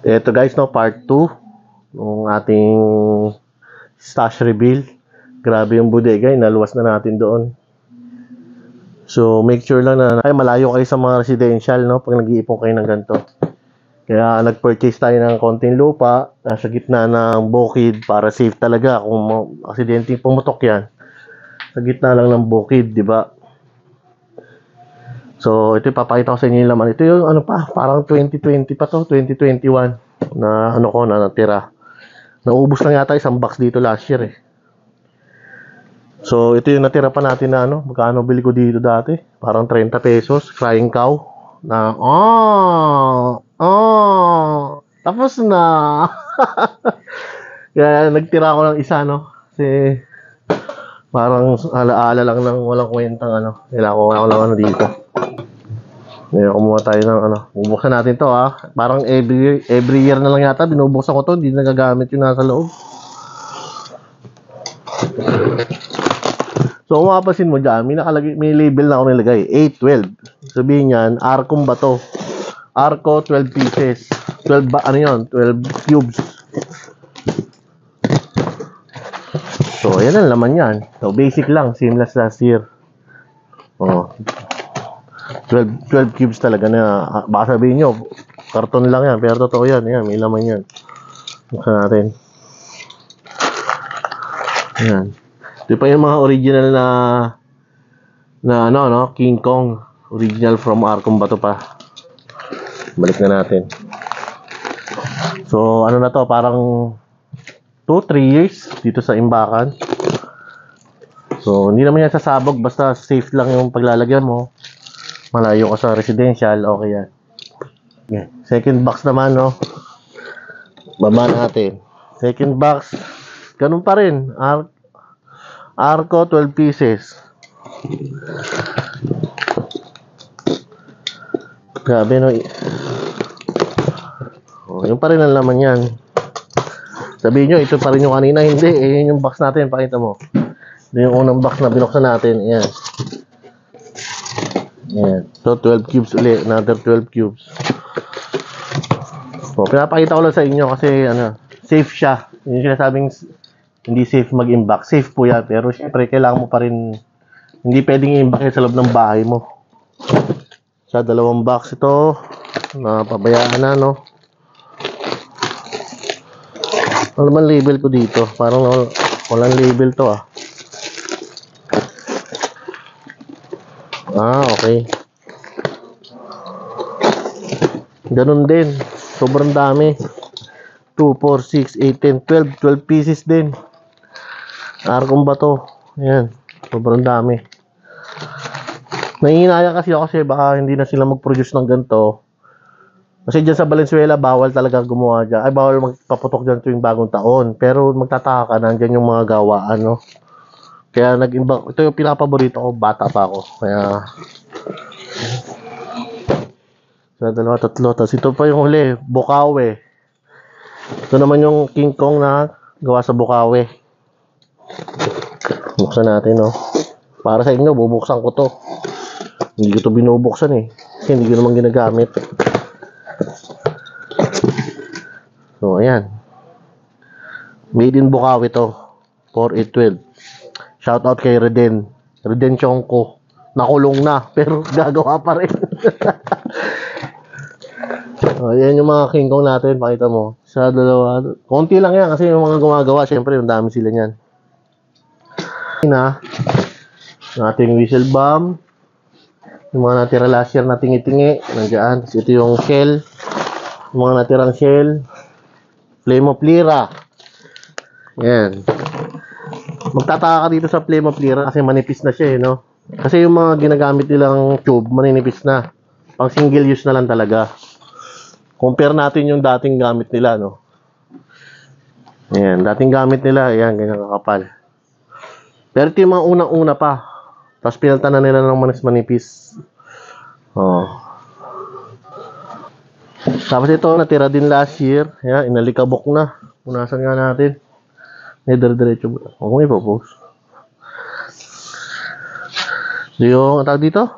Ito guys, no, part 2 ng ating stash reveal. Grabe yung bodega, inaluwas na natin doon. So make sure lang na malayo kayo sa mga residential, no, pag nag-iipon kayo ng ganito. Kaya nag-purchase tayo ng konting lupa nasa gitna ng bukid para safe talaga kung aksidente pumutok yan. Sa gitna lang ng bukid, di ba? So, ito ipapakita ko sa inyo yung laman. Ito yung ano pa, parang 2020 pa to, 2021 na ano ko na natira. Naubos lang yata isang box dito last year eh. So, ito yung natira pa natin na ano, magkano bili ko dito dati? Parang 30 pesos, crying cow. Na, tapos na. Kaya nagtira ko ng isa, no? Kasi parang alaala lang ng walang kwentang ano. Kailangan ko lang ano dito. Ngayon, kumuha tayo ng ano. Bubuksan natin to ha. Parang every year na lang yata binubuksan ko to. Hindi nagagamit yung nasa loob. So, kung mapapansin mo dyan, may label na ako nilagay. 812. Sabihin yan, Arcom ba to? Arco 12 pieces. 12 ba? Ano yun? 12 cubes. So, ayan ang laman yan. So, basic lang. Seamless last year. Oh. 12 cubes talaga na. Baka sabihin nyo, karton lang yan. Pero totoo yan. Ayan, may laman yan. Buksan natin. Ayan. Ito pa yung mga original na ano, no? King Kong. Original from Arcom ba to pa? Balik na natin. So, ano na to? Parang 2-3 years dito sa imbakan. So, hindi naman yan sasabog. Basta safe lang yung paglalagyan mo. Malayo ka sa residential. Okay yan. Okay. Second box naman, no? Baba natin. Second box. Ganun pa rin. Arco 12 pieces. Grabe, no? Oh, yung pa rin ang laman yan. Sabihin nyo, ito pa rin yung kanina. Hindi, yun yung box natin. Pakita mo. Ito yung unang box na binuksan natin. Ayan. Ayan. So, 12 cubes ulit. Another 12 cubes. So, pinapakita ko lang sa inyo kasi, ano, safe siya. Yung sinasabing hindi safe mag-imbak. Safe po yan. Pero, syempre, kailangan mo pa rin, hindi pwedeng i-imbak sa loob ng bahay mo. Sa dalawang box ito, napabayaan na, no? Ano naman label ko dito? Parang walang label to, ah. Okay. Ganun din. Sobrang dami. 2, 4, 6, 8, 10, 12 pieces din. Arcom ba to? Ayan. Sobrang dami. Nangihinaya kasi ako kasi baka hindi na sila mag-produce ng ganito. Kasi dyan sa Valenzuela, bawal talaga gumawa dyan. Ay, bawal magpaputok dyan tuwing bagong taon. Pero magtataka ka, nandyan yung mga gawaan, no? Kaya nag-imbak. Ito yung pinapaborito ko, bata pa ako. Kaya sa dalawa, tatlo. Tapos ito pa yung huli, Bukawe. Ito naman yung King Kong na gawa sa Bukawe. Buksan natin, no? Para sa inyo, bubuksan ko to. Hindi ko to binubuksan eh. Kasi hindi ko naman ginagamit. So, ayan. Made in Bukawi to. 4812. Shout out kay Reden. Reden Chongko. Nakulong na, pero gagawa pa rin. So, ayan yung mga King Kong natin. Pakita mo. Sa dalawa. Konti lang yan kasi yung mga gumagawa, syempre, yung dami sila niyan. Yung ating whistle bomb. Yung mga natira last year na tingi-tingi. Nandiyan. Tapos ito yung shell. Yung mga natirang shell. Flame of Lira. Yan. Magtataka ka dito sa Flame of Lira kasi manipis na siya eh, no? Kasi yung mga ginagamit nilang tube, maninipis na. Pang single use na lang talaga. Compare natin yung dating gamit nila, no? Yan. Dating gamit nila, yan, ganyan kakapal. Pero ito yung mga unang-una pa. Tapos pinaltan na nila ng manipis. Oh. Tapos ito, natira din last year. Ayan, inalikabok na. Punasan nga natin. Dire-diretso. Huwag mo ipopost. So yung, tawag dito?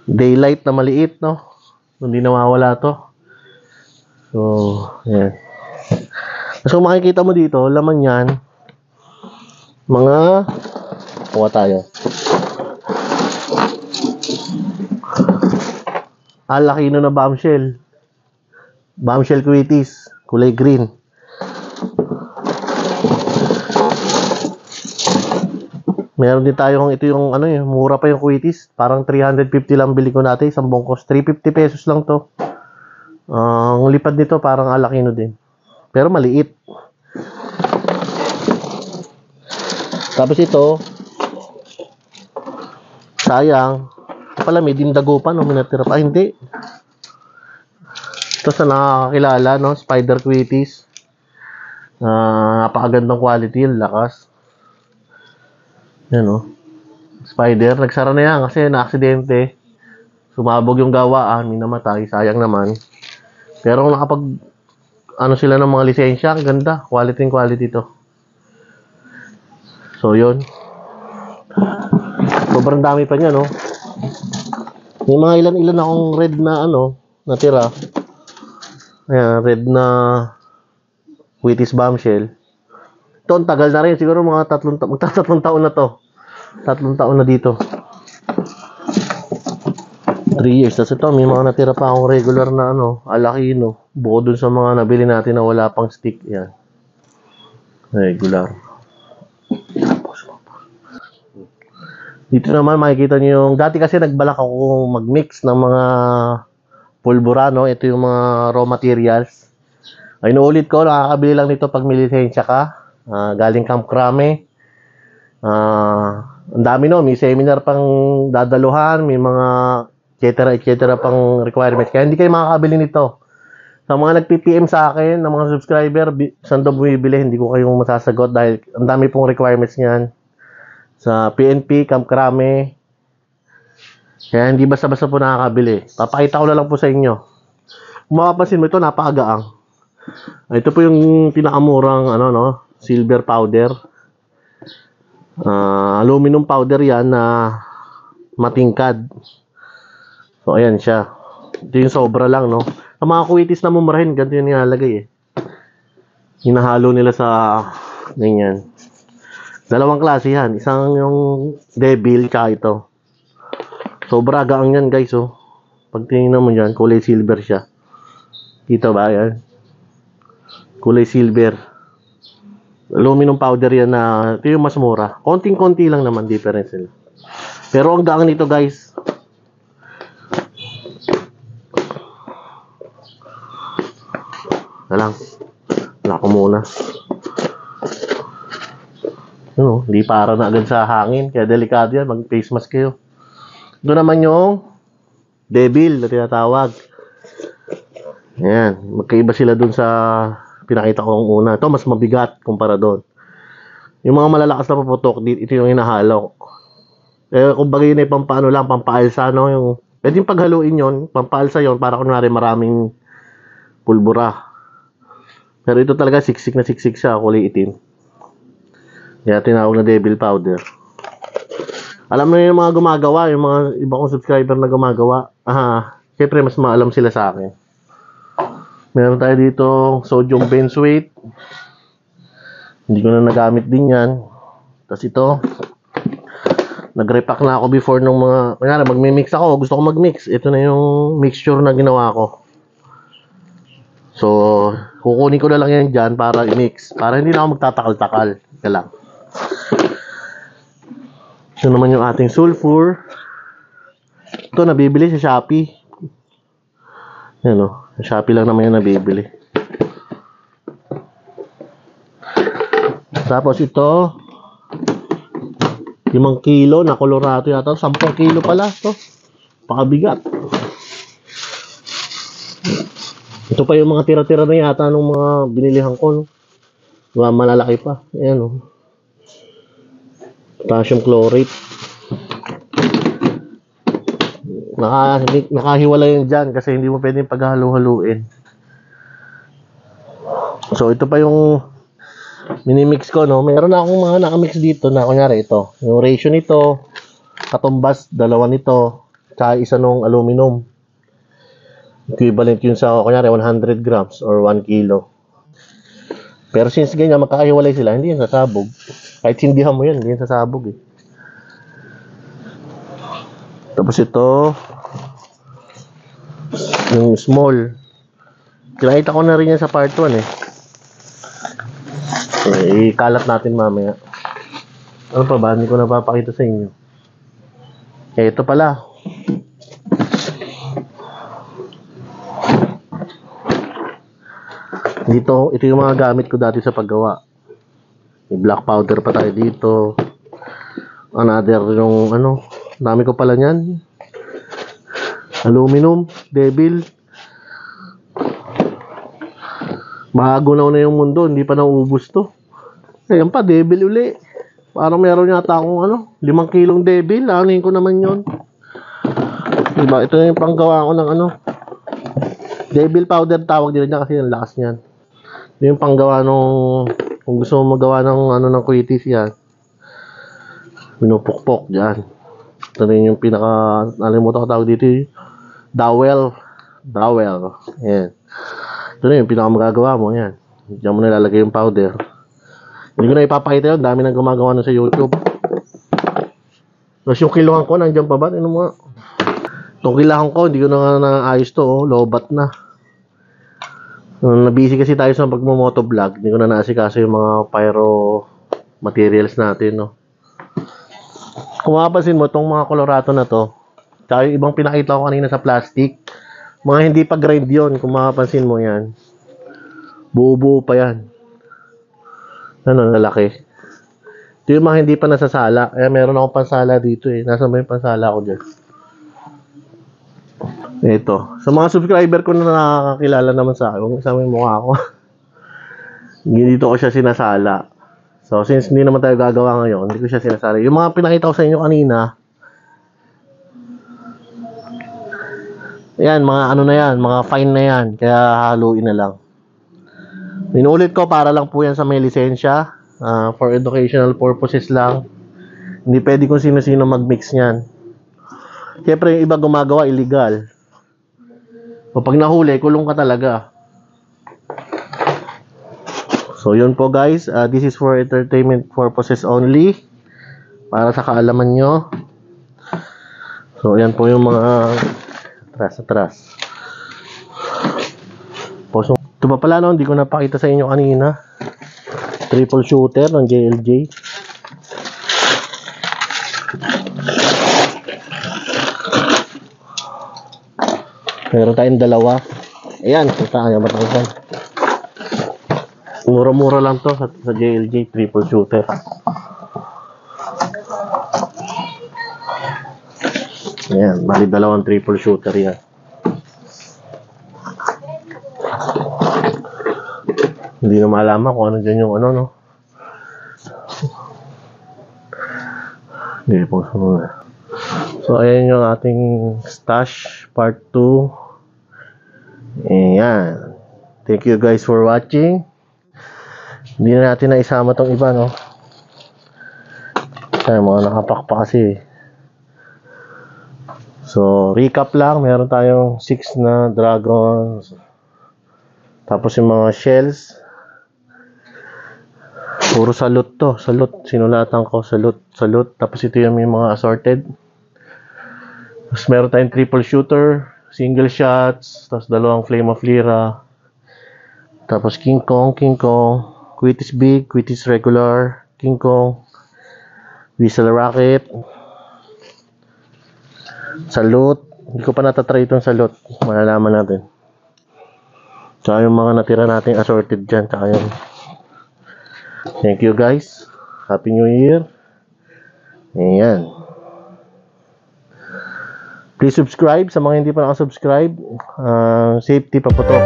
Daylight na maliit, no? Hindi nawawala to. So, yan. So, kung makikita mo dito, laman yan, mga, kuha tayo. Alakino na bombshell. Bombshell Quitties, kulay green. Meron din tayong, ito yung ano yung mura pa yung Quitties. Parang 350 lang bili ko natin, isang bongkos. 350 pesos lang to. Ang lipad nito parang Alakino din. Pero maliit. Tapos ito, sayang. Pala may dindago pa, no? May natira pa. Hindi. Ito sa nakakakilala, no? Spider Quitties. Napakagandang quality, lakas. Yan, no? Spider. Nagsara na yan kasi na-aksidente. Sumabog yung gawaan, may namatay. Sayang naman. Pero kung nakapag, ano sila ng mga lisensya, ang ganda. Quality to. So, yun. Sobrang dami pa niya, no? May mga ilan-ilan akong red na, ano, natira. Ayan, red na Quitties bombshell. Ito, ang tagal na rin. Siguro mga 3 taon na to. 3 taon na dito. 3 years. Tapos ito, may mga natira pa akong regular na, ano, Alakino. Bukod dun sa mga nabili natin na wala pang stick. Yan. Regular. Dito naman makikita niyo yung, dati kasi nagbalak ako mag-mix ng mga pulbura, no? Ito yung mga raw materials. Ay, inuulit ko, nakakabili lang nito pag may lisensya ka. Galing Camp Crame. Ang dami, no? May seminar pang dadaluhan, may mga etc. pang requirements. Kaya hindi kayo makakabili nito. Sa mga nag-PPM sa akin, ng mga subscriber, saan daw bumibili, hindi ko kayong masasagot dahil ang dami pong requirements niyan. Sa PNP, Camp Crame. Kaya hindi basta-basta po nakakabili. Papakita ko na lang po sa inyo. Kung mapapansin mo ito, napakagaang. Ito po yung pinakamurang ano, no? Silver powder. Aluminum powder yan na matingkad. So, ayan siya. Ito yung sobra lang, no? Ang mga Quitties na mumurahin, ganito yung nilalagay eh. Hinahalo nila sa ganyan. Dalawang klase yan. Isang yung Devil, tsaka ito. Sobra gaang yan, guys, oh. Pag tingnan mo yan, kulay silver siya. Kita ba yan? Kulay silver. Aluminum powder yan na, ito yung mas mura. Konting-konti lang naman difference nila. Pero ang gaang nito, guys. Lang. Wala ko muna. Ano, hindi para na agad sa hangin. Kaya delikado yan. Mag-face mask kayo. Ito naman yung Devil na tinatawag. Ayan. Magkaiba sila dun sa pinakita ko ng una. Ito mas mabigat kumpara doon. Yung mga malalakas na paputok, ito yung hinahalo. Kumbaga yun ay pampaano lang, pampaalsa, no? Yung, pwede yung paghaluin yun, pampaalsa yun, para kunwari maraming pulbura. Pero ito talaga siksik na siksik siya, kulay itim. Kaya tinawag na Devil powder. Alam na yung mga gumagawa, yung mga iba kong subscriber na gumagawa. Siyempre mas maalam sila sa akin. Meron tayo dito sodium benzoate. Hindi ko na nagamit din yan. Tapos ito, nag-repack na ako before nung mga, kanyari magmi-mix ako, gusto ko mag-mix. Ito na yung mixture na ginawa ko. So, kukunin ko na lang yan dyan para i-mix. Para hindi na ako magtatakal-takal. Ika lang. Ito naman yung ating sulfur. Ito, nabibili sa Shopee. Yan o. Sa Shopee lang naman yung nabibili. Tapos ito, 5 kilo na Colorado yata. 10 kilo pala. Ito. Pakabigat. Ito pa yung mga tira-tira na yata ng mga binilihan ko. No? Malalaki pa. Ayan o. Potassium chlorate. Nakahiwala yun dyan kasi hindi mo pwedeng paghahalu-haluin. So ito pa yung minimix ko, no? Meron na akong mga nakamix dito na kunyari ito. Yung ratio nito, katumbas, 2 nito, tsaka isa nung aluminum. Equivalent yun sa, kunyari, 100 grams or 1 kilo. Pero since ganyan, magkakahiwalay sila, hindi yan sasabog. Kahit sindihan mo yan, hindi yan sasabog eh. Tapos ito, yung small. Kinakita ko na rin yan sa part 1 eh. Ikalat natin mamaya. Ano pa ba? Hindi ko napapakita sa inyo. Ito pala. Ito yung mga gamit ko dati sa paggawa. May black powder pa tayo dito. Another yung dami ko pala niyan. Aluminum, devil. Bago na yung mundo, hindi pa nauubos to. Ayan pa, devil uli. Parang meron yata akong 5 kilong devil. Anin ko naman yon. Diba? Ito yung panggawa ko ng devil powder tawag nila kasi ang lakas niyan. Yung panggawa nung kung gusto mo magawa ng ng quitis yan. Pinupukpok diyan. Ito rin yung pinaka nalimutan ko tawag dito. Dowel. Yan. Ito rin yung pinaka magagawa mo yan. Diyan mo nilalagay yung powder. Hindi ko na ipapakita yun. Dami nang gumagawa na sa YouTube. Tapos yung kiluhan ko nandiyan pa ba? Ano mo? Itong kiluhan ko hindi ko na naayos to. Lobat na. Nabisi kasi tayo sa pagmo-motovlog, hindi ko na naasikaso yung mga pyro materials natin, no. Kung mapapansin mo, itong mga kolorato na to, tsaka yung ibang pinakita ko kanina sa plastic, mga hindi pa grind yun, kung mapapansin mo yan. Buo-buo pa yan. Lalaki. Ito yung mga hindi pa nasasala. Meron akong pansala dito eh. Nasaan ba yung pansala ko dyan? Ito. Sa mga subscriber ko na nakakakilala naman sa akin, kung isama yung mukha ko. Dito ko siya sinasala. So, since hindi naman tayo gagawa ngayon, hindi ko siya sinasala. Yung mga pinakita ko sa inyo kanina, yan, mga na yan, mga fine na yan. Kaya haluin na lang. Inuulit ko para lang po yan sa may lisensya. For educational purposes lang. Hindi pwede kung sino-sino mag-mix niyan. Siyempre, yung iba gumagawa illegal. O pag nahuli, kulong ka talaga. So, yun po guys. This is for entertainment purposes only. Para sa kaalaman nyo. So, yan po yung mga atras. Ito pa pala, hindi ko napakita sa inyo kanina. Triple shooter ng JLJ. Meron tayong dalawa. Ayan, kita kaya matangkan. Mura-mura lang to sa JLJ triple shooter. Ayan, bali dalawang triple shooter yan. Hindi na malaman kung ano dyan yung no. Hindi po sunod. So, ayan yung ating stash part 2. Ayan. Thank you guys for watching. Hindi na natin naisama tong iba, no? Kasi mga nakapakpa kasi. So, recap lang. Meron tayong 6 na dragons. Tapos yung mga shells. Puro salute to. Salute. Sinulatan ko. Salute. Tapos ito yung mga assorted. Tapos meron tayong triple shooter. Single shots. Tapos dalawang flame of lira. Tapos King Kong. Quitis big. Quitis regular. King Kong. Whistle rocket. Salute. Hindi ko pa natatry itong salute. Malalaman natin. Tsaka yung mga natira nating assorted dyan. Tsaka yung thank you guys. Happy New Year. Ayan. Please subscribe sa mga hindi pa nakasubscribe. Safety pa po to.